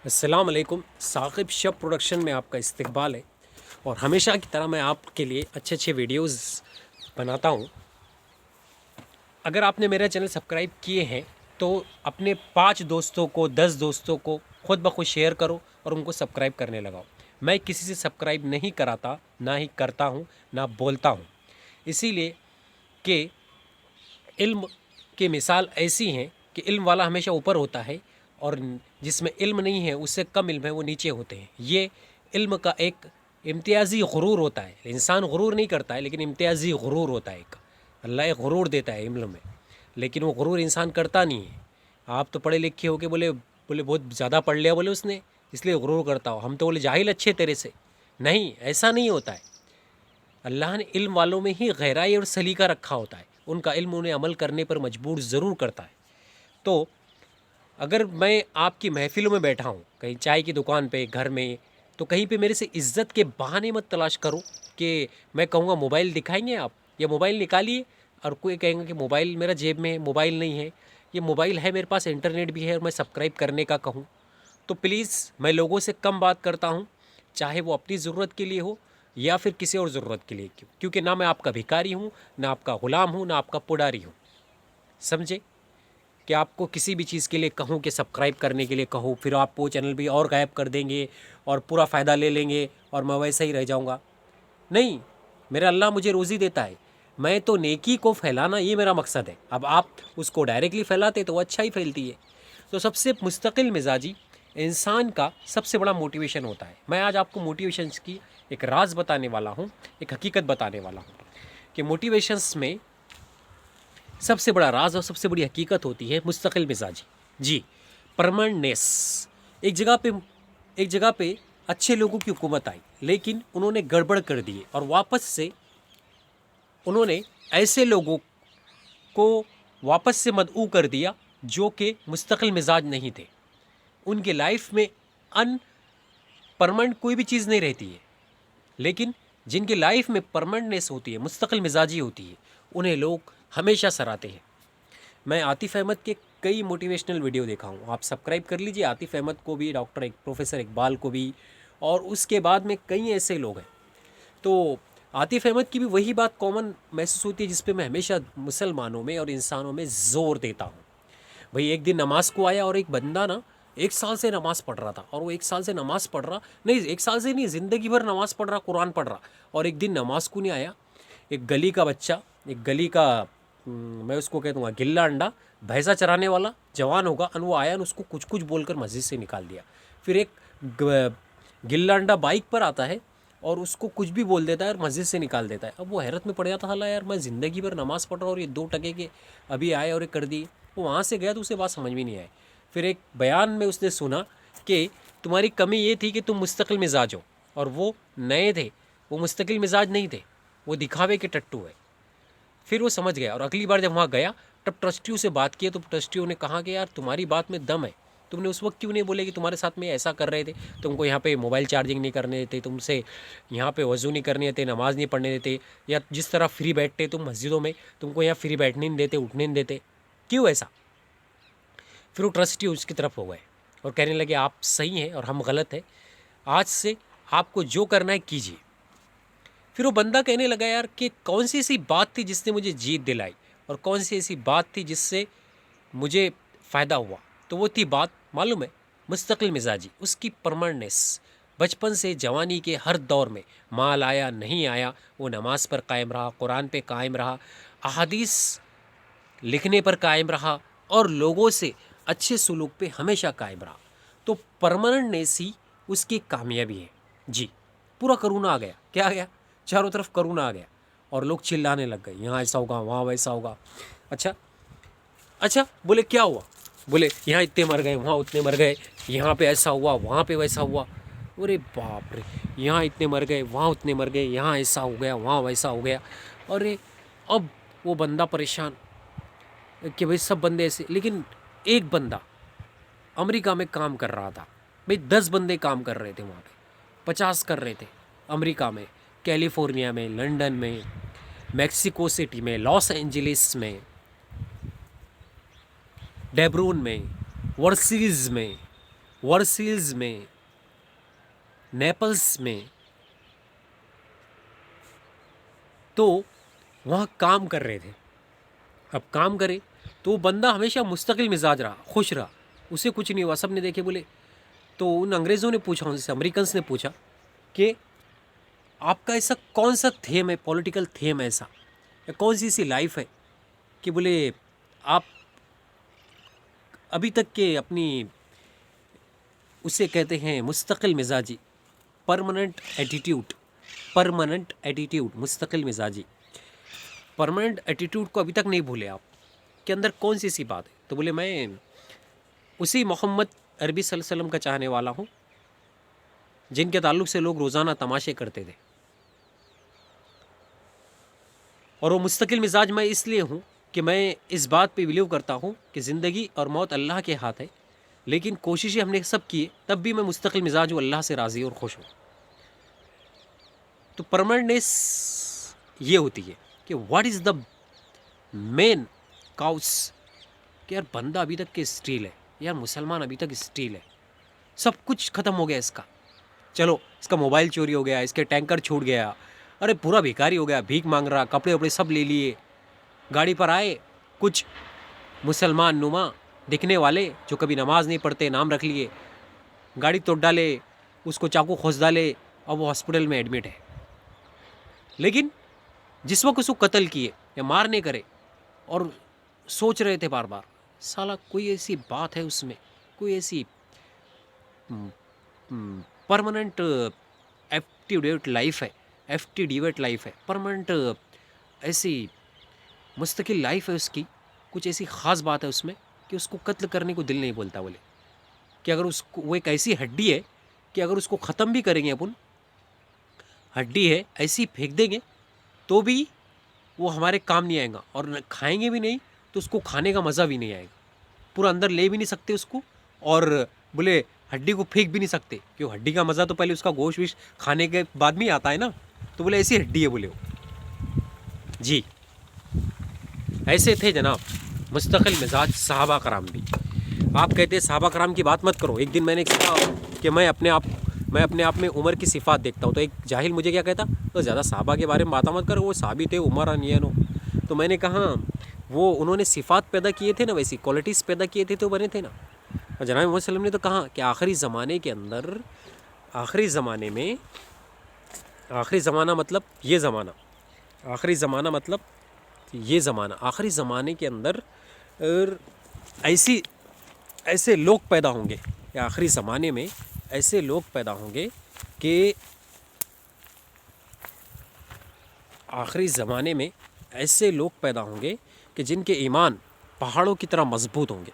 السلام علیکم. ثاقب شب پروڈکشن میں آپ کا استقبال ہے اور ہمیشہ کی طرح میں آپ کے لیے اچھے ویڈیوز بناتا ہوں. اگر آپ نے میرا چینل سبسکرائب کیے ہیں تو اپنے 5 دوستوں کو 10 دوستوں کو خود بخود شیئر کرو اور ان کو سبسکرائب کرنے لگاؤ. میں کسی سے سبسکرائب نہیں کراتا، نہ ہی کرتا ہوں، نہ بولتا ہوں، اسی لیے کہ علم کی مثال ایسی ہیں کہ علم والا ہمیشہ اوپر ہوتا ہے اور جس میں علم نہیں ہے، اس سے کم علم ہے، وہ نیچے ہوتے ہیں. یہ علم کا ایک امتیازی غرور ہوتا ہے. انسان غرور نہیں کرتا ہے لیکن امتیازی غرور ہوتا ہے. اللہ ایک غرور دیتا ہے علم میں، لیکن وہ غرور انسان کرتا نہیں ہے. آپ تو پڑھے لکھے ہو کے بولے بہت زیادہ پڑھ لیا بولے اس نے، اس لیے غرور کرتا ہو. ہم تو بولے جاہل اچھے تیرے سے. نہیں، ایسا نہیں ہوتا ہے. اللہ نے علم والوں میں ہی گہرائی اور سلیقہ رکھا ہوتا ہے. ان کا علم انہیں عمل کرنے پر مجبور ضرور کرتا ہے. تو اگر میں آپ کی محفلوں میں بیٹھا ہوں، کہیں چائے کی دکان پہ، گھر میں، تو کہیں پہ میرے سے عزت کے بہانے مت تلاش کرو کہ میں کہوں گا موبائل دکھائیں گے آپ، یا موبائل نکالیے، اور کوئی کہیں گا کہ موبائل میرا جیب میں ہے، موبائل نہیں ہے. یہ موبائل ہے میرے پاس، انٹرنیٹ بھی ہے، اور میں سبسکرائب کرنے کا کہوں تو پلیز میں لوگوں سے کم بات کرتا ہوں، چاہے وہ اپنی ضرورت کے لیے ہو یا پھر کسی اور ضرورت کے لیے. کیونکہ نہ میں آپ کا بھکاری ہوں، نہ آپ کا غلام ہوں، نہ آپ کا پڑاری ہوں. سمجھے کہ آپ کو کسی بھی چیز کے لیے کہوں کہ سبسکرائب کرنے کے لیے کہوں، پھر آپ وہ چینل بھی اور غائب کر دیں گے اور پورا فائدہ لے لیں گے اور میں ویسا ہی رہ جاؤں گا. نہیں، میرا اللہ مجھے روزی دیتا ہے. میں تو نیکی کو پھیلانا، یہ میرا مقصد ہے. اب آپ اس کو ڈائریکٹلی پھیلاتے تو وہ اچھا ہی پھیلتی ہے. تو سب سے مستقل مزاجی انسان کا سب سے بڑا موٹیویشن ہوتا ہے. میں آج آپ کو موٹیویشنس کی ایک راز بتانے والا ہوں، ایک حقیقت بتانے والا ہوں کہ موٹیویشنس میں سب سے بڑا راز اور سب سے بڑی حقیقت ہوتی ہے مستقل مزاجی. جی، پرماننس. ایک جگہ پہ اچھے لوگوں کی حکومت آئی، لیکن انہوں نے گڑبڑ کر دیے اور واپس سے انہوں نے ایسے لوگوں کو واپس سے مدعو کر دیا جو کہ مستقل مزاج نہیں تھے. ان کے لائف میں ان پرماننٹ کوئی بھی چیز نہیں رہتی ہے، لیکن جن کی لائف میں پرماننس ہوتی ہے، مستقل مزاجی ہوتی ہے، انہیں لوگ ہمیشہ سراہتے ہیں. میں عاطف احمد کے کئی موٹیویشنل ویڈیو دیکھا ہوں، آپ سبسکرائب کر لیجئے. عاطف احمد کو بھی، ڈاکٹر پروفیسر اقبال کو بھی، اور اس کے بعد میں کئی ایسے لوگ ہیں. تو عاطف احمد کی بھی وہی بات کامن محسوس ہوتی ہے جس پہ میں ہمیشہ مسلمانوں میں اور انسانوں میں زور دیتا ہوں. بھئی ایک دن نماز کو آیا اور ایک بندہ نا 1 سال سے نماز پڑھ رہا تھا، اور وہ 1 سال سے نماز پڑھ رہا نہیں، 1 سال سے نہیں، زندگی بھر نماز پڑھ رہا، قرآن پڑھ رہا، اور ایک دن نماز کو نہیں آیا. ایک گلی کا بچہ، ایک گلی کا میں اس کو کہہ دوں گا گلا انڈا، بھینسا چرانے والا جوان ہوگا، اور وہ آیا اور اس کو کچھ بول کر مسجد سے نکال دیا. پھر ایک گلا انڈا بائک پر آتا ہے اور اس کو کچھ بھی بول دیتا ہے اور مسجد سے نکال دیتا ہے. اب وہ حیرت میں پڑ جاتا ہے، یار میں زندگی بھر نماز پڑھ رہا ہوں اور یہ 2 ٹکے کے ابھی آئے اور یہ کر دی. وہ وہاں سے گیا تو اسے بات سمجھ میں نہیں آئی. پھر ایک بیان میں اس نے سنا کہ تمہاری کمی یہ تھی کہ تم مستقل مزاج ہو، اور وہ نئے تھے، وہ مستقل مزاج نہیں تھے، وہ دکھاوے کے ٹٹو ہے. پھر وہ سمجھ گیا، اور اگلی بار جب وہاں گیا تب ٹرسٹیوں سے بات کی تو ٹرسٹیوں نے کہا کہ یار تمہاری بات میں دم ہے، تم نے اس وقت کیوں نہیں بولے کہ تمہارے ساتھ میں ایسا کر رہے تھے، تم کو یہاں پہ موبائل چارجنگ نہیں کرنے دیتے، تم سے یہاں پہ وضو نہیں کرنے دیتے، نماز نہیں پڑھنے دیتے، یا جس طرح فری بیٹھتے تم مسجدوں میں، تم کو یہاں فری بیٹھنے نہیں دیتے، اٹھنے نہیں دیتے، کیوں ایسا؟ پھر وہ ٹرسٹی اس کی طرف ہو گئے اور کہنے لگے آپ صحیح ہیں اور ہم غلط ہیں، آج سے آپ کو جو کرنا ہے کیجیے. پھر وہ بندہ کہنے لگا یار کہ کون سی ایسی بات تھی جس نے مجھے جیت دلائی، اور کون سی ایسی بات تھی جس سے مجھے فائدہ ہوا. تو وہ تھی بات، معلوم ہے، مستقل مزاجی، اس کی پرماننس. بچپن سے جوانی کے ہر دور میں مال آیا نہیں آیا، وہ نماز پر قائم رہا، قرآن پہ قائم رہا، احادیث لکھنے پر قائم رہا، اور لوگوں سے اچھے سلوک پہ ہمیشہ قائم رہا. تو پرماننس ہی اس کی کامیابی ہے. جی، پورا کرونا آ گیا، کیا آ گیا؟ چاروں طرف کرونا آ گیا اور لوگ چلانے لگ گئے، یہاں ایسا ہوگا، وہاں ویسا ہوگا. اچھا بولے کیا ہوا؟ بولے یہاں اتنے مر گئے، وہاں اتنے مر گئے، یہاں پہ ایسا ہوا، وہاں پہ ویسا ہوا. ارے باپ رے، یہاں اتنے مر گئے، وہاں اتنے مر گئے، یہاں ایسا ہو گیا، وہاں ویسا ہو گیا. ارے اب وہ بندہ پریشان کہ بھئی سب بندے ایسے، لیکن ایک بندہ امریکہ میں کام کر رہا تھا. بھئی 10 بندے کام کر رہے تھے وہاں پہ، 50 کر رہے تھے امریکہ میں، کیلیفورنیا میں، لنڈن میں، میکسیکو سٹی میں، لاس اینجلس میں، ڈیبرون میں، ورسیز میں، वर्सेल्स में, नेपल्स में, तो वहाँ काम कर रहे थे। अब काम करे तो वो बंदा हमेशा मुस्तकिल मिजाज रहा, खुश रहा, उसे कुछ नहीं हुआ। सब ने देखे, बोले, तो उन अंग्रेज़ों ने पूछा, उनसे अमेरिकन्स ने पूछा कि आपका ऐसा कौन सा थेम है, पॉलिटिकल थेम ऐसा, या कौन सी ऐसी लाइफ है कि बोले आप अभी तक के अपनी, उसे कहते हैं मुस्तकिल मिजाजी, परमानेंट एटीट्यूड, मुस्तकिल मिजाजी, परमानेंट एटीट्यूड को अभी तक नहीं भूले आप, के अंदर कौन सी सी बात है? तो बोले, मैं उसी मोहम्मद अरबी सल्लल्लाहु अलैहि वसल्लम का चाहने वाला हूँ जिनके ताल्लुक़ से लोग रोज़ाना तमाशे करते थे। और वो मुस्तकिल मिजाज मैं इसलिए हूँ कि मैं इस बात पे बिलीव करता हूँ कि ज़िंदगी और मौत अल्लाह के हाथ है, लेकिन कोशिशें हमने सब की, तब भी मैं मुस्तकिल मिजाज हूँ, अल्लाह से राज़ी और खुश हूँ। तो परमानेंटनेस ये होती है कि what is the main cows, कि यार बंदा अभी तक के स्टील है, यार मुसलमान अभी तक स्टील है, सब कुछ ख़त्म हो गया इसका। चलो, इसका मोबाइल चोरी हो गया, इसके टैंकर छूट गया, अरे पूरा भिखारी हो गया, भीख मांग रहा, कपड़े वपड़े सब ले लिए। गाड़ी पर आए कुछ मुसलमान नुमा दिखने वाले जो कभी नमाज नहीं पढ़ते, नाम रख लिए, गाड़ी तोड़ डाले, उसको चाकू खोस डाले, अब वो हॉस्पिटल में एडमिट है। लेकिन जिस वक्त उसको कत्ल किए या मारने करे और सोच रहे थे बार बार, साला कोई ऐसी बात है उसमें, कोई ऐसी परमानेंट एफ्टीडेट लाइफ है, परमानेंट ऐसी मुस्तकिल लाइफ है उसकी, कुछ ऐसी ख़ास बात है उसमें कि उसको कत्ल करने को दिल नहीं बोलता। बोले कि अगर उसको, वो एक ऐसी हड्डी है कि अगर उसको ख़त्म भी करेंगे अपन, हड्डी है ऐसी फेंक देंगे तो भी वो हमारे काम नहीं आएगा, और खाएंगे भी नहीं तो उसको खाने का मज़ा भी नहीं आएगा, पूरा अंदर ले भी नहीं सकते उसको, और बोले हड्डी को फेंक भी नहीं सकते, क्यों, हड्डी का मज़ा तो पहले उसका गोश्त विश खाने के बाद में आता है ना। तो बोले ऐसी हड्डी है, बोले वो जी। ऐसे थे जनाब मुस्तकिल मिजाज सहाबा कराम भी। आप कहते हैं सहाबा कराम की बात मत करो। एक दिन मैंने कहा कि मैं अपने आप में उमर की सिफ़ात देखता हूँ, तो एक जाहिल मुझे क्या कहता, तो ज़्यादा सहाबा के बारे में बात मत करो, वो साहबी थे, उमर अनियनो। तो मैंने कहा वो उन्होंने सिफ़ात पैदा किए थे ना, वैसी क्वालिटीज़ पैदा किए थे तो बने थे ना। और जनाब मोहम्मद सल्लल्लाहु अलैहि वसल्लम ने तो कहा कि आखिरी ज़माने के अंदर, आखिरी ज़माने में, आखिरी ज़माना मतलब ये ज़माना, आखिरी ज़माना मतलब ये ज़माना, आखिरी ज़माने के अंदर ऐसे लोग पैदा होंगे, या आखिरी ज़माने में ऐसे लोग पैदा होंगे कि आखिरी ज़माने में ऐसे लोग पैदा होंगे कि जिनके ईमान पहाड़ों की तरह मजबूत होंगे,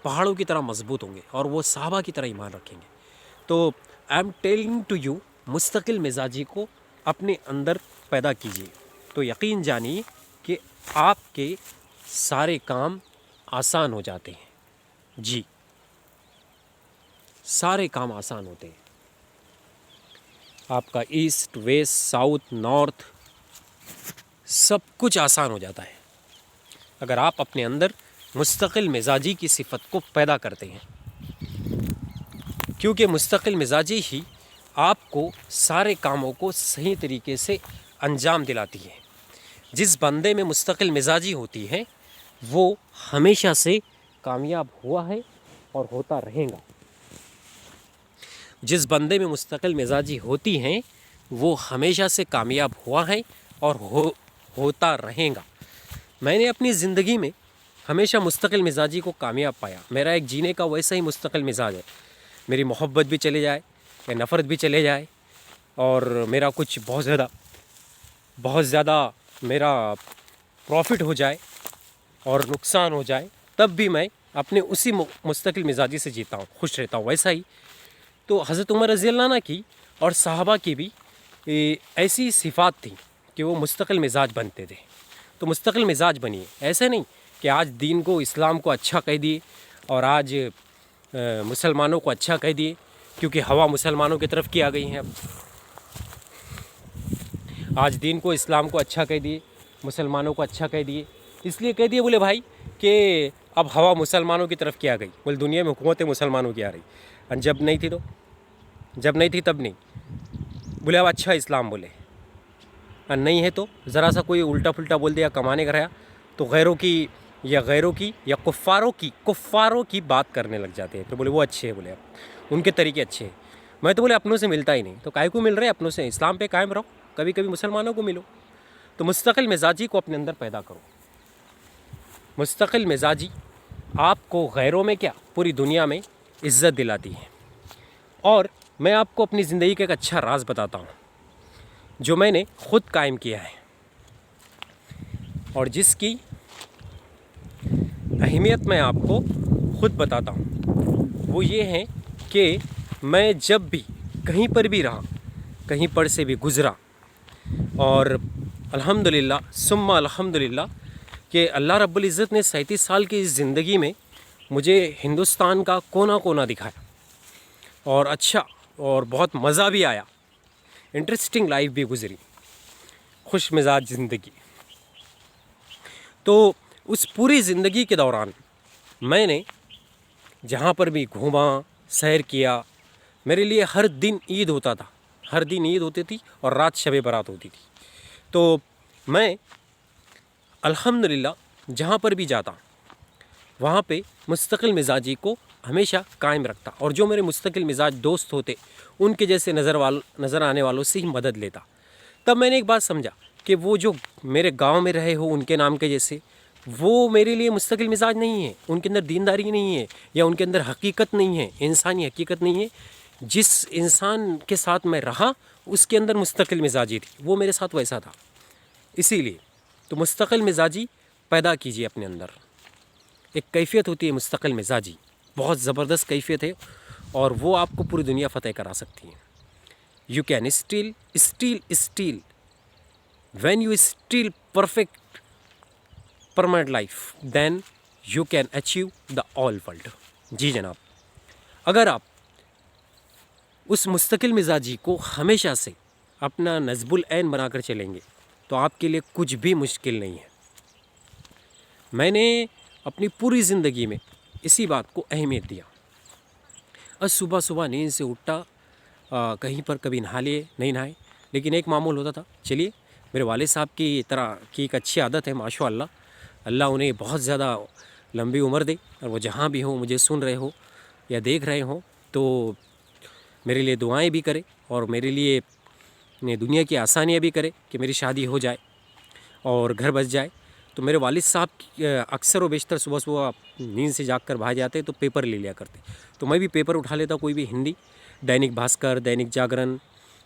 पहाड़ों की तरह मजबूत होंगे, और वो सहाबा की तरह ईमान रखेंगे। तो I am telling to you, मुस्तकिल मिजाजी को अपने अंदर पैदा कीजिए, तो यकीन जानिए कि आपके सारे काम आसान हो जाते हैं। जी, सारे काम आसान होते हैं। आपका ईस्ट, वेस्ट, साउथ, नॉर्थ, सब कुछ आसान हो जाता है अगर आप अपने अंदर मुस्तकिल मिजाजी की सिफत को पैदा करते हैं, क्योंकि मुस्तकिल मिजाजी ही आपको सारे कामों को सही तरीके से अंजाम दिलाती है। जिस बंदे में मुस्तकिल मिजाजी होती है वो हमेशा से कामयाब हुआ है और होता रहेगा। जिस बंदे में मुस्तकिल मिजाजी होती हैं वो हमेशा से कामयाब हुआ है और होता रहेगा। मैंने अपनी ज़िंदगी में हमेशा मुस्तकिल मिजाजी को कामयाब पाया। मेरा एक जीने का वैसा ही मुस्तकिल मिजाज है। मेरी मोहब्बत भी चले जाए या नफ़रत भी चले जाए, और मेरा कुछ बहुत ज़्यादा मेरा प्रॉफिट हो जाए और नुकसान हो जाए, तब भी मैं अपने उसी मुस्तकिल मिजाजी से जीता हूँ, खुश रहता हूँ। वैसा ही तो हज़रत उमर रज़ी अल्लाह अन्हु की और सहाबा की भी ऐसी सिफ़ात थी कि वो मुस्तकिल मिजाज बनते थे। तो मुस्तकिल मिजाज बनिए, ऐसे नहीं कि आज दीन को, इस्लाम को अच्छा कह दिए और आज मुसलमानों को अच्छा कह दिए, क्योंकि हवा मुसलमानों की तरफ की आ गई है। अब आज दीन को, इस्लाम को अच्छा कह दिए, मुसलमानों को अच्छा कह दिए। इसलिए कह दिए बोले भाई कि अब हवा मुसलमानों की तरफ की आ गई, बोले दुनिया में हुकूमत मुसलमानों की आ रही। और जब नहीं थी तो, जब नहीं थी तब नहीं बोले अब अच्छा इस्लाम बोले, और नहीं है तो ज़रा सा कोई उल्टा पुल्टा बोल दिया, कमाने का रहा तो गैरों की या कुफ़ारों की बात करने लग जाते हैं। फिर बोले वो अच्छे हैं, बोले अब उनके तरीके अच्छे हैं। मैं तो बोले अपनों से मिलता ही नहीं, तो काहे को मिल रहे हैं अपनों से, इस्लाम पे कायम रहो, कभी कभी मुसलमानों को मिलो। तो मुस्तकिल मिजाजी को अपने अंदर पैदा करो। मुस्तकिल मिजाजी आपको गैरों में क्या पूरी दुनिया में इज़्ज़त दिलाती है। और मैं आपको अपनी ज़िंदगी का एक अच्छा राज बताता हूँ जो मैंने ख़ुद कायम किया है और जिसकी अहमियत मैं आपको ख़ुद बताता हूँ। वो ये है कि मैं जब भी कहीं पर भी रहा, कहीं पर से भी गुज़रा, और अल्हम्दुलिल्लाह सुम्मा अल्हम्दुलिल्लाह कि अल्लाह रब्बुल इज़्ज़त ने 37 साल की इस ज़िंदगी में मुझे हिंदुस्तान का कोना कोना दिखाया, और अच्छा और बहुत मज़ा भी आया, इंटरेस्टिंग लाइफ भी गुज़री, खुश मिजाज ज़िंदगी। तो उस पूरी ज़िंदगी के दौरान मैंने जहाँ पर भी घूमा, सैर किया, मेरे लिए हर दिन ईद होता था, हर दिन ईद होती थी और रात शब बारात होती थी। तो मैं अल्हम्दुलिल्लाह जहाँ पर भी जाता वहाँ पे मुस्तकिल मिजाजी को हमेशा कायम रखता, और जो मेरे मुस्तकिल मिजाज दोस्त होते उनके जैसे नज़र आने वालों से ही मदद लेता। तब मैंने एक बात समझा कि वो जो मेरे गांव में रहे हो उनके नाम के जैसे, वो मेरे लिए मुस्तकिल मिजाज नहीं है, उनके अंदर दीनदारी नहीं है, या उनके अंदर हकीकत नहीं है, इंसानी हकीकत नहीं है। जिस इंसान के साथ मैं रहा उसके अंदर मुस्तकिल मिजाजी थी, वो मेरे साथ वैसा था। इसीलिए तो मुस्तकिल मिजाजी पैदा कीजिए अपने अंदर। एक कैफियत होती है मुस्तकिल मिजाजी, बहुत ज़बरदस्त कैफियत है, और वो आपको पूरी दुनिया फ़तेह करा सकती है। You can steel when you steal perfect permanent life then you can achieve the all world। जी जनाब, अगर आप उस मुस्तकिल मिजाजी को हमेशा से अपना नज़्बुल ऐन बनाकर चलेंगे तो आपके लिए कुछ भी मुश्किल नहीं है। मैंने अपनी पूरी ज़िंदगी में इसी बात को अहमियत दिया। आज सुबह सुबह नींद से उठा, कहीं पर कभी नहा लिए नहीं नहाए, लेकिन एक मामूल होता था। चलिए, मेरे वालिद साहब की तरह की एक अच्छी आदत है, माशाअल्लाह, अल्लाह उन्हें बहुत ज़्यादा लंबी उम्र दे, और वो जहाँ भी हो, मुझे सुन रहे हो या देख रहे हो, तो मेरे लिए दुआएं भी करें और मेरे लिए दुनिया की आसानियाँ भी करें कि मेरी शादी हो जाए और घर बस जाए। तो मेरे वालिद साहब अक्सर व बेशतर सुबह सुबह नींद से जाग कर बाहर जाते तो पेपर ले लिया करते, तो मैं भी पेपर उठा लेता, कोई भी हिंदी, दैनिक भास्कर, दैनिक जागरण,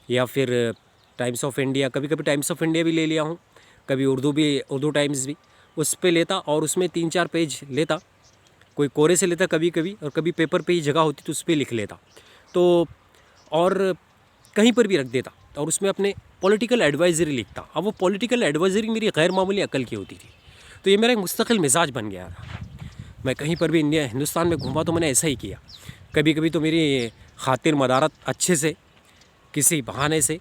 या फिर टाइम्स ऑफ इंडिया, कभी कभी टाइम्स ऑफ इंडिया भी ले लिया हूँ, कभी उर्दू टाइम्स भी, उस पे लेता और उसमें 3-4 पेज लेता, कोई कोरे से लेता कभी कभी, और कभी पेपर पे ही जगह होती तो उस पर लिख लेता, तो और कहीं पर भी रख देता, और उसमें अपने पॉलिटिकल एडवाइज़री लिखता। अब वो पॉलिटिकल एडवाइज़री मेरी गैर मामूली अकल की होती थी, तो ये मेरा एक मुस्तकिल मिजाज बन गया था। मैं कहीं पर भी हिंदुस्तान में घूमा तो मैंने ऐसा ही किया। कभी कभी तो मेरी खातिर मदारत अच्छे से किसी बहाने से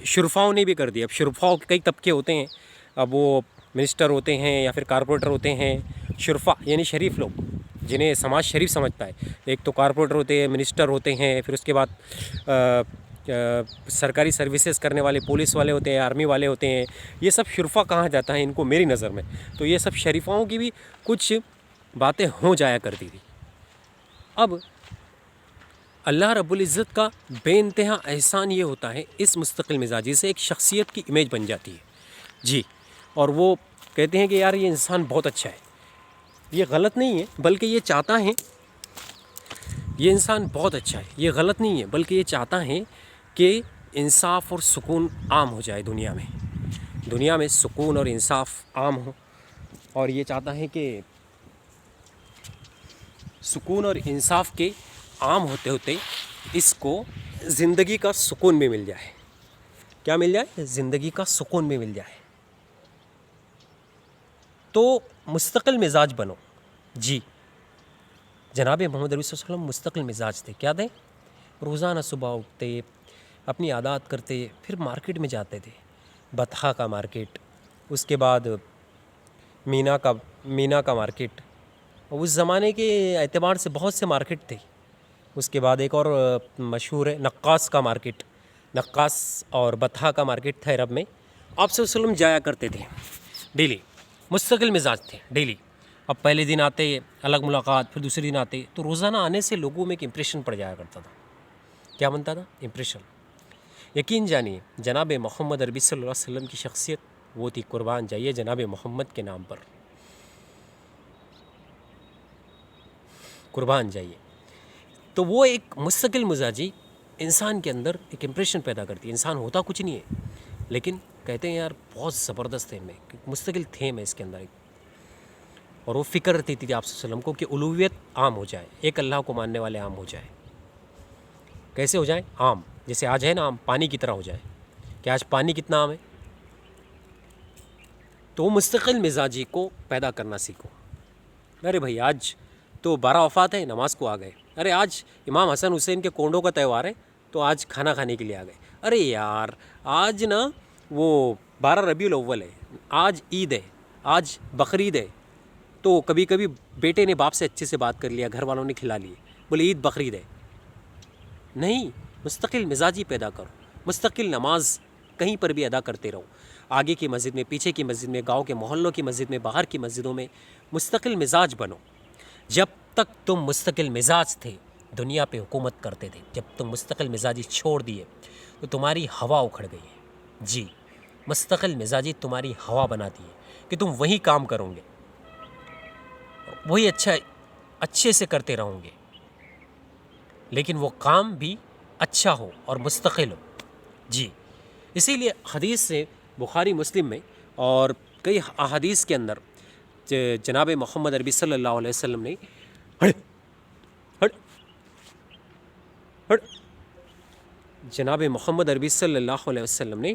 शुरफाओं ने भी कर दिया। अब शुरफाओं के कई तबके होते हैं, अब वो मिनिस्टर होते हैं या फिर कारपोरेटर होते हैं। शुरफा यानी शरीफ लोग, जिन्हें समाज शरीफ समझता है। एक तो कारपोरेटर होते हैं, मिनिस्टर होते हैं, फिर उसके बाद सरकारी सर्विसेज करने वाले पुलिस वाले होते हैं, आर्मी वाले होते हैं। ये सब शुरफा कहा जाता है इनको मेरी नज़र में। तो ये सब शरीफाओं की भी कुछ बातें हो जाया करती थी। अब अल्लाह रब्बुल इज़्ज़त का बेइंतहा एहसान ये होता है, इस मुस्तकिल मिजाजी से एक शख्सियत की इमेज बन जाती है जी। और वो कहते हैं कि यार ये इंसान बहुत अच्छा है। ये गलत नहीं है, बल्कि ये चाहता है, ये इंसान बहुत अच्छा है, ये गलत नहीं है, बल्कि ये चाहता है कि इंसाफ और सुकून आम हो जाए दुनिया में सुकून और इंसाफ आम हो। और ये चाहता है कि सुकून और इंसाफ के आम होते होते इसको ज़िंदगी का सुकून भी मिल जाए। क्या मिल जाए? ज़िंदगी का सुकून भी मिल जाए। तो मुस्तकिल मिजाज बनो जी। जनाब मोहम्मद रसूल सल्लल्लाहु अलैहि वसल्लम मुस्तकिल मिजाज थे। क्या थे? रोज़ाना सुबह उठते, अपनी आदत करते, फिर मार्केट में जाते थे, बतहा का मार्केट, उसके बाद मीना का मार्केट। उस ज़माने के एतबार से बहुत से मार्केट थे, اس کے بعد ایک اور مشہور ہے نقاص کا مارکیٹ، نقاص اور بطحا کا مارکیٹ تھا عرب میں. آپ صلی اللہ علیہ وسلم جایا کرتے تھے ڈیلی، مستقل مزاج تھے ڈیلی. اب پہلے دن آتے الگ ملاقات، پھر دوسرے دن آتے، تو روزانہ آنے سے لوگوں میں ایک امپریشن پڑ جایا کرتا تھا. کیا بنتا تھا؟ امپریشن. یقین جانیے جناب محمد عربی صلی اللہ علیہ وسلم کی شخصیت وہ تھی قربان جائیے جناب محمد کے نام پر، قربان جائیے. تو وہ ایک مستقل مزاجی انسان کے اندر ایک امپریشن پیدا کرتی ہے. انسان ہوتا کچھ نہیں ہے لیکن کہتے ہیں یار بہت زبردست ہے، میں مستقل تھے میں اس کے اندر ایک. اور وہ فکر رہتی تھی آپ صلی اللہ علیہ وسلم کو کہ الوہیت عام ہو جائے، ایک اللہ کو ماننے والے عام ہو جائے. کیسے ہو جائیں؟ عام. جیسے آج ہے نا عام، پانی کی طرح ہو جائے. کہ آج پانی کتنا عام ہے؟ تو وہ مستقل مزاجی کو پیدا کرنا سیکھو. ارے بھائی آج تو 12 وفات ہے، نماز کو آ گئے. ارے آج امام حسن حسین کے کونڈوں کا تہوار ہے تو آج کھانا کھانے کے لیے آ گئے. ارے یار آج نا وہ 12 ربیع الاول ہے، آج عید ہے، آج بقرعید ہے. تو کبھی کبھی بیٹے نے باپ سے اچھے سے بات کر لیا، گھر والوں نے کھلا لیے، بولے عید بقرعید ہے. نہیں، مستقل مزاجی پیدا کرو. مستقل نماز کہیں پر بھی ادا کرتے رہو، آگے کی مسجد میں، پیچھے کی مسجد میں، گاؤں کے محلوں کی مسجد میں، باہر کی مسجدوں میں مستقل مزاج بنو. جب تک تم مستقل مزاج تھے دنیا پہ حکومت کرتے تھے، جب تم مستقل مزاجی چھوڑ دیے تو تمہاری ہوا اکھڑ گئی ہے. جی، مستقل مزاجی تمہاری ہوا بناتی ہے کہ تم وہی کام کرو گے، وہی اچھے سے کرتے رہو گے، لیکن وہ کام بھی اچھا ہو اور مستقل ہو. جی، اسی لیے حدیث سے بخاری مسلم میں اور کئی احادیث کے اندر جناب محمد عربی صلی اللہ علیہ وسلم نے جناب محمد عربی صلی اللہ علیہ وسلم نے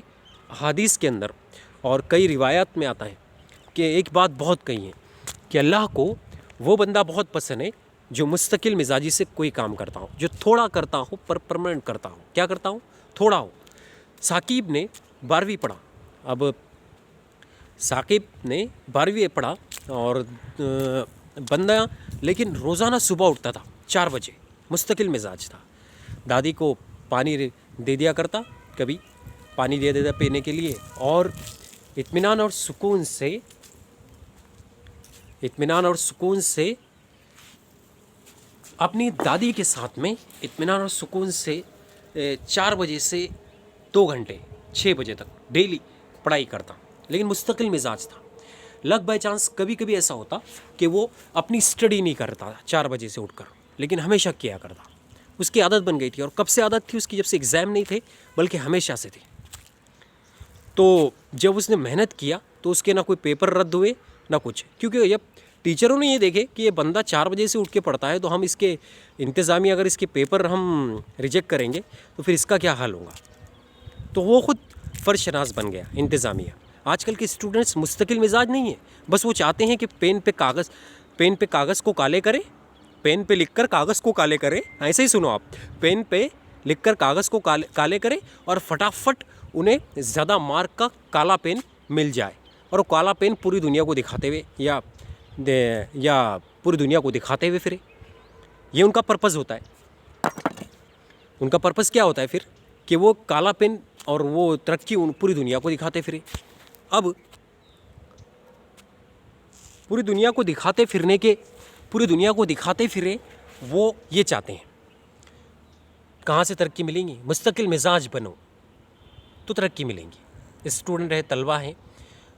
احادیث کے اندر اور کئی روایات میں آتا ہے کہ ایک بات بہت کہی ہے کہ اللہ کو وہ بندہ بہت پسند ہے جو مستقل مزاجی سے کوئی کام کرتا ہو، جو تھوڑا کرتا ہو پر پرماننٹ کرتا ہو. کیا کرتا ہو؟ تھوڑا ہو. ثاقب نے 12ویں پڑھا، اب ثاقب نے 12ویں پڑھا اور بندہ لیکن روزانہ صبح اٹھتا تھا 4 بجے، مستقل مزاج تھا. دادی کو پانی دے دیا کرتا، کبھی پانی دے دیتا پینے کے لیے، اور اطمینان اور سکون سے اپنی دادی کے ساتھ میں اطمینان اور سکون سے 4 بجے سے 2 گھنٹے 6 بجے تک ڈیلی پڑھائی کرتا، لیکن مستقل مزاج تھا. لگ بائی چانس کبھی کبھی ایسا ہوتا کہ وہ اپنی اسٹڈی نہیں کرتا 4 بجے سے اٹھ کر، لیکن ہمیشہ کیا کرتا. اس کی عادت بن گئی تھی. اور کب سے عادت تھی اس کی؟ جب سے ایگزام نہیں تھے، بلکہ ہمیشہ سے تھی. تو جب اس نے محنت کیا تو اس کے نہ کوئی پیپر رد ہوئے نہ کچھ، کیونکہ جب ٹیچروں نے یہ دیکھے کہ یہ بندہ 4 بجے سے اٹھ کے پڑھتا ہے تو ہم اس کے انتظامیہ اگر اس کے پیپر ہم ریجیکٹ کریں گے تو پھر اس کا کیا حال ہوگا. تو وہ خود فرض شناس بن گیا انتظامیہ. آج کل کے اسٹوڈنٹس مستقل مزاج نہیں ہیں، بس وہ چاہتے ہیں کہ پین پہ کاغذ کو کالے کرے، پین پہ لکھ کر کاغذ کو کالے کرے. ایسے ہی سنو آپ، پین پہ لکھ کر کاغذ کو کالے کرے اور فٹافٹ انہیں زیادہ مارک کا کالا پین مل جائے، اور وہ کالا پین پوری دنیا کو دکھاتے ہوئے یا پوری دنیا کو دکھاتے ہوئے پھرے. یہ ان کا پرپز ہوتا ہے. ان کا پرپز کیا ہوتا ہے پھر؟ کہ وہ کالا پین اور وہ ترقی پوری دنیا کو دکھاتے پھرے. اب پوری دنیا کو دکھاتے پھرے وہ یہ چاہتے ہیں. کہاں سے ترقی ملیں گی؟ مستقل مزاج بنو تو ترقی ملیں گی. اسٹوڈنٹ ہے، طلبہ ہیں،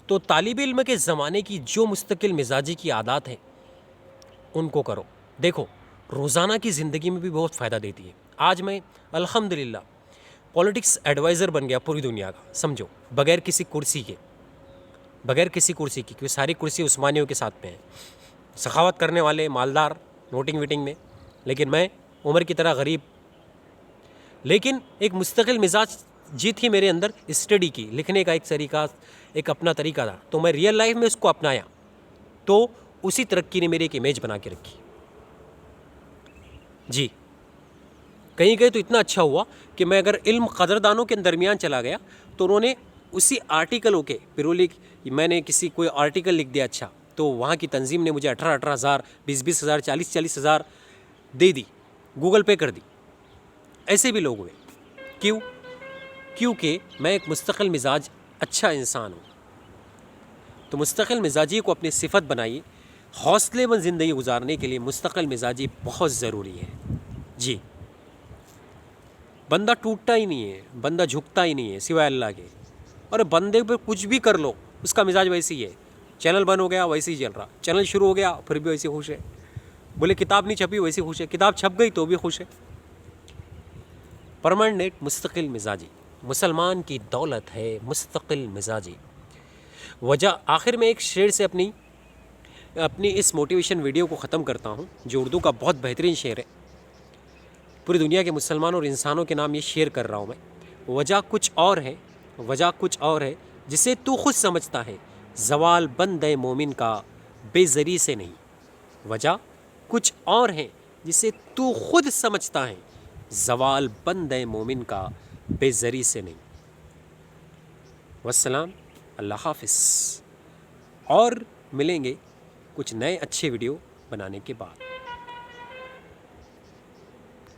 تو طالب علم کے زمانے کی جو مستقل مزاجی کی عادات ہیں ان کو کرو. دیکھو روزانہ کی زندگی میں بھی بہت فائدہ دیتی ہے. آج میں الحمدللہ پولیٹکس ایڈوائزر بن گیا پوری دنیا کا، سمجھو، بغیر کسی کرسی کے، کیونکہ ساری کرسی عثمانیوں کے ساتھ میں ہیں، سخاوت کرنے والے مالدار ووٹنگ ویٹنگ میں، لیکن میں عمر کی طرح غریب. لیکن ایک مستقل مزاج جی تھی میرے اندر، اسٹڈی کی، لکھنے کا ایک اپنا طریقہ تھا، تو میں ریئل لائف میں اس کو اپنایا، تو اسی ترقی نے میری ایک امیج بنا کے رکھی. جی، کہیں تو اتنا اچھا ہوا کہ میں اگر علم قدردانوں کے درمیان چلا گیا تو انہوں نے اسی آرٹیکلوں کے میں نے کوئی آرٹیکل لکھ دیا اچھا، تو وہاں کی تنظیم نے مجھے 18,000 20,000 40,000 دے دی. गूगल पे कर दी। ऐसे भी लोग हुए। क्यों? क्योंकि मैं एक मुस्तकिल मिजाज अच्छा इंसान हूँ। तो मुस्तकिल मिजाजी को अपनी सिफत बनाइए। हौसलेमंद ज़िंदगी गुजारने के लिए मुस्तकिल मिजाजी बहुत ज़रूरी है। जी, बंदा टूटता ही नहीं है, बंदा झुकता ही नहीं है सिवाय अल्लाह के। और बंदे पे कुछ भी कर लो, उसका मिजाज वैसे ही है। चैनल बंद हो गया वैसे ही चल रहा, चैनल शुरू हो गया फिर भी वैसे खुश है। बोले किताब नहीं छपी वैसे खुश है, किताब छप गई तो भी खुश है। परमानेंट मुस्तकिल मिजाजी मुसलमान की दौलत है, मुस्तकिल मिजाजी। वजह आखिर में एक शेर से अपनी इस मोटिवेशन वीडियो को ख़त्म करता हूँ, जो उर्दू का बहुत बेहतरीन शेर है। पूरी दुनिया के मुसलमानों और इंसानों के नाम ये शेयर कर रहा हूँ मैं। वजह कुछ और है, वजह कुछ और है जिसे तू खुद समझता है, ज़वाल बंदे मोमिन का बेज़री से नहीं। वजह कुछ और है जिसे तू खुद समझता है, ज़वाल बंदे मोमिन का बेज़री से नहीं। वस्सलाम, अल्लाह हाफ़िज़। और मिलेंगे कुछ नए अच्छे वीडियो बनाने के बाद।